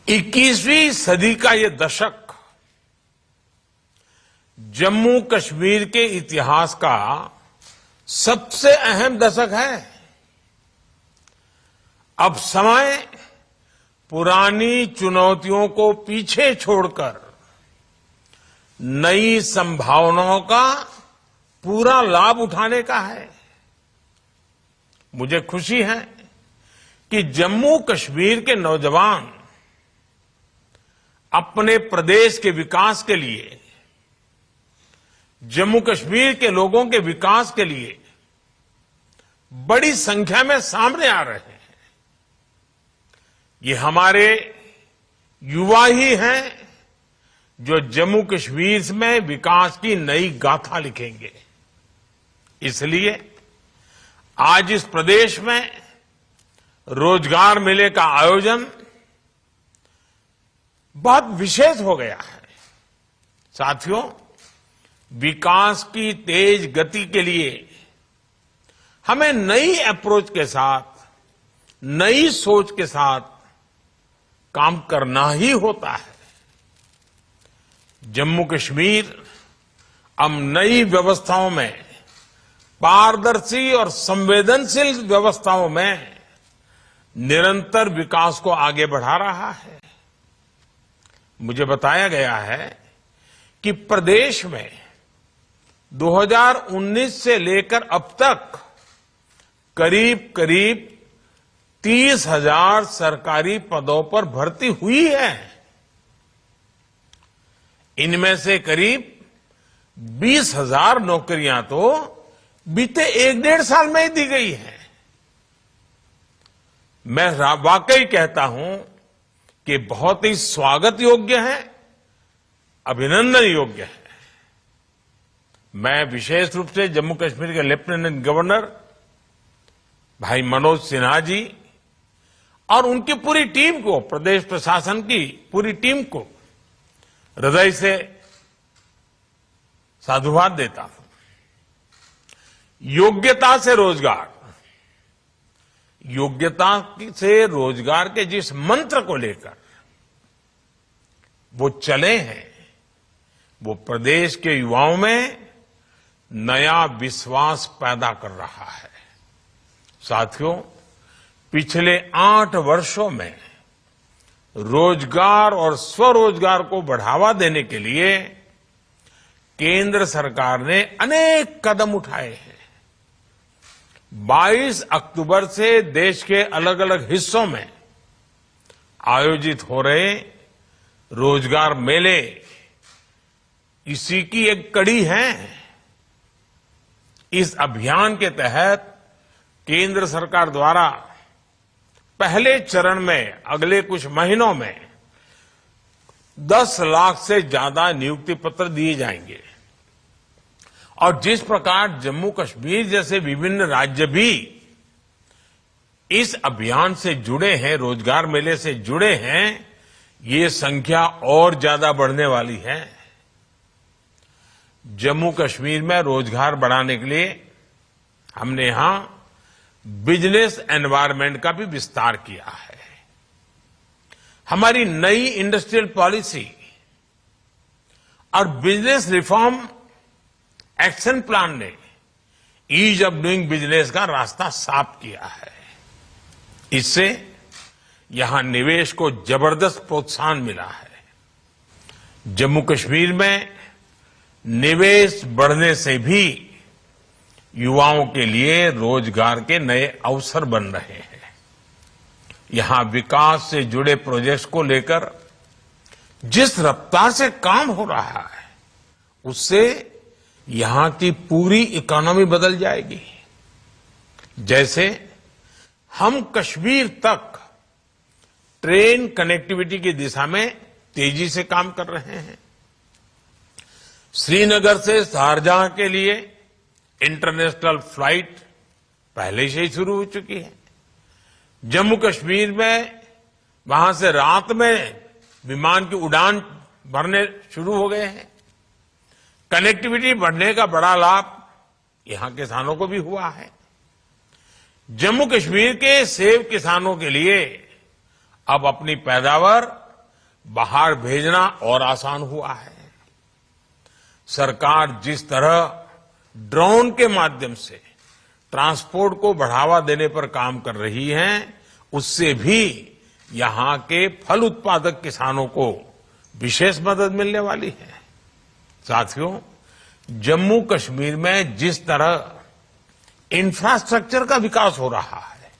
21वीं सदी का ये दशक जम्मू कश्मीर के इतिहास का सबसे अहम दशक है। अब समय पुरानी चुनौतियों को पीछे छोड़कर नई संभावनाओं का पूरा लाभ उठाने का है। मुझे खुशी है कि जम्मू कश्मीर के नौजवान अपने प्रदेश के विकास के लिए, जम्मू कश्मीर के लोगों के विकास के लिए बड़ी संख्या में सामने आ रहे हैं। ये हमारे युवा ही हैं जो जम्मू कश्मीर में विकास की नई गाथा लिखेंगे। इसलिए आज इस प्रदेश में रोजगार मेले का आयोजन बहुत विशेष हो गया है। साथियों, विकास की तेज गति के लिए हमें नई अप्रोच के साथ, नई सोच के साथ काम करना ही होता है। जम्मू कश्मीर अब नई व्यवस्थाओं में, पारदर्शी और संवेदनशील व्यवस्थाओं में निरंतर विकास को आगे बढ़ा रहा है। मुझे बताया गया है कि प्रदेश में 2019 से लेकर अब तक करीब 30,000 सरकारी पदों पर भर्ती हुई है। इनमें से करीब 20,000 नौकरियां तो बीते 1-1.5 साल में ही दी गई है। मैं वाकई कहता हूं कि बहुत ही स्वागत योग्य है, अभिनंदन योग्य है। मैं विशेष रूप से जम्मू कश्मीर के लेफ्टिनेंट गवर्नर भाई मनोज सिन्हा जी और उनकी पूरी टीम को, प्रदेश प्रशासन की पूरी टीम को हृदय से साधुवाद देता हूं। योग्यता से रोजगार, योग्यता से रोजगार के जिस मंत्र को लेकर वो चले हैं, वो प्रदेश के युवाओं में नया विश्वास पैदा कर रहा है। साथियों, पिछले 8 वर्षों में रोजगार और स्वरोजगार को बढ़ावा देने के लिए केंद्र सरकार ने अनेक कदम उठाए हैं। 22 अक्टूबर से देश के अलग अलग हिस्सों में आयोजित हो रहे रोजगार मेले इसी की एक कड़ी है। इस अभियान के तहत केंद्र सरकार द्वारा पहले चरण में अगले कुछ महीनों में 10 लाख से ज्यादा नियुक्ति पत्र दिए जाएंगे। और जिस प्रकार जम्मू कश्मीर जैसे विभिन्न राज्य भी इस अभियान से जुड़े हैं, रोजगार मेले से जुड़े हैं, ये संख्या और ज्यादा बढ़ने वाली है। जम्मू कश्मीर में रोजगार बढ़ाने के लिए हमने यहां बिजनेस एनवायरनमेंट का भी विस्तार किया है। हमारी नई इंडस्ट्रियल पॉलिसी और बिजनेस रिफॉर्म एक्शन प्लान ने ईज ऑफ डूइंग बिजनेस का रास्ता साफ किया है। इससे यहां निवेश को जबरदस्त प्रोत्साहन मिला है। जम्मू कश्मीर में निवेश बढ़ने से भी युवाओं के लिए रोजगार के नए अवसर बन रहे हैं। यहां विकास से जुड़े प्रोजेक्ट्स को लेकर जिस रफ्तार से काम हो रहा है, उससे यहां की पूरी इकोनॉमी बदल जाएगी। जैसे हम कश्मीर तक ट्रेन कनेक्टिविटी की दिशा में तेजी से काम कर रहे हैं। श्रीनगर से शारजाह के लिए इंटरनेशनल फ्लाइट पहले से ही शुरू हो चुकी है। जम्मू कश्मीर में वहां से रात में विमान की उड़ान भरने शुरू हो गए हैं। कनेक्टिविटी बढ़ने का बड़ा लाभ यहां किसानों को भी हुआ है। जम्मू कश्मीर के सेब किसानों के लिए अब अपनी पैदावार बाहर भेजना और आसान हुआ है। सरकार जिस तरह ड्रोन के माध्यम से ट्रांसपोर्ट को बढ़ावा देने पर काम कर रही है, उससे भी यहां के फल उत्पादक किसानों को विशेष मदद मिलने वाली है। साथियों, जम्मू कश्मीर में जिस तरह इंफ्रास्ट्रक्चर का विकास हो रहा है,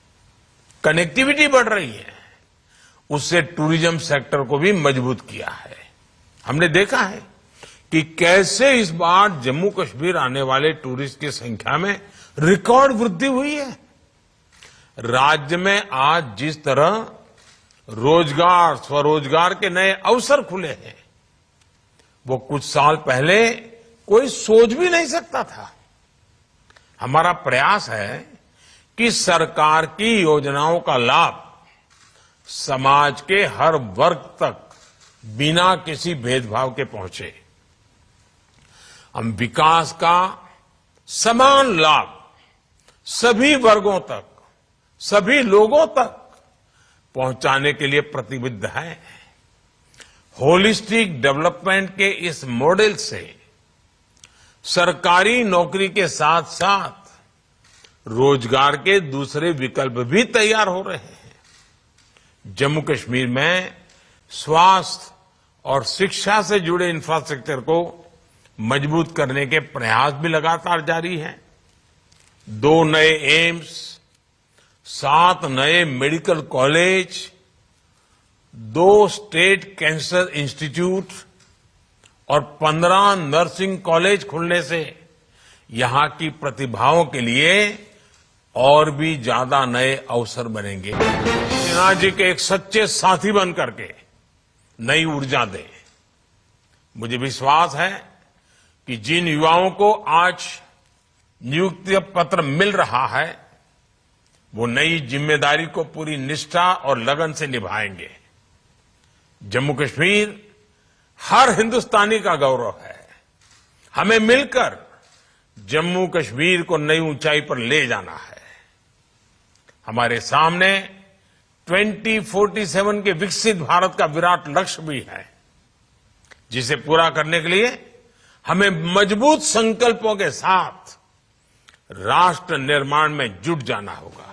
कनेक्टिविटी बढ़ रही है, उससे टूरिज्म सेक्टर को भी मजबूत किया है। हमने देखा है कि कैसे इस बार जम्मू कश्मीर आने वाले टूरिस्ट की संख्या में रिकॉर्ड वृद्धि हुई है। राज्य में आज जिस तरह रोजगार, स्वरोजगार के नए अवसर खुले हैं, वो कुछ साल पहले कोई सोच भी नहीं सकता था। हमारा प्रयास है कि सरकार की योजनाओं का लाभ समाज के हर वर्ग तक बिना किसी भेदभाव के पहुंचे। हम विकास का समान लाभ सभी वर्गों तक, सभी लोगों तक पहुंचाने के लिए प्रतिबद्ध हैं। होलिस्टिक डेवलपमेंट के इस मॉडल से सरकारी नौकरी के साथ साथ रोजगार के दूसरे विकल्प भी तैयार हो रहे हैं। जम्मू कश्मीर में स्वास्थ्य और शिक्षा से जुड़े इंफ्रास्ट्रक्चर को मजबूत करने के प्रयास भी लगातार जारी हैं। 2 नए एम्स, 7 नए medical college, 2 state cancer institute और 15 नर्सिंग कॉलेज खुलने से यहां की प्रतिभाओं के लिए और भी ज्यादा नए अवसर बनेंगे। सिन्हा जी के एक सच्चे साथी बन करके नई ऊर्जा दें। मुझे विश्वास है कि जिन युवाओं को आज नियुक्ति पत्र मिल रहा है, वो नई जिम्मेदारी को पूरी निष्ठा और लगन से निभाएंगे। जम्मू कश्मीर हर हिंदुस्तानी का गौरव है। हमें मिलकर जम्मू कश्मीर को नई ऊंचाई पर ले जाना है। हमारे सामने 2047 के विकसित भारत का विराट लक्ष्य भी है, जिसे पूरा करने के लिए हमें मजबूत संकल्पों के साथ राष्ट्र निर्माण में जुट जाना होगा।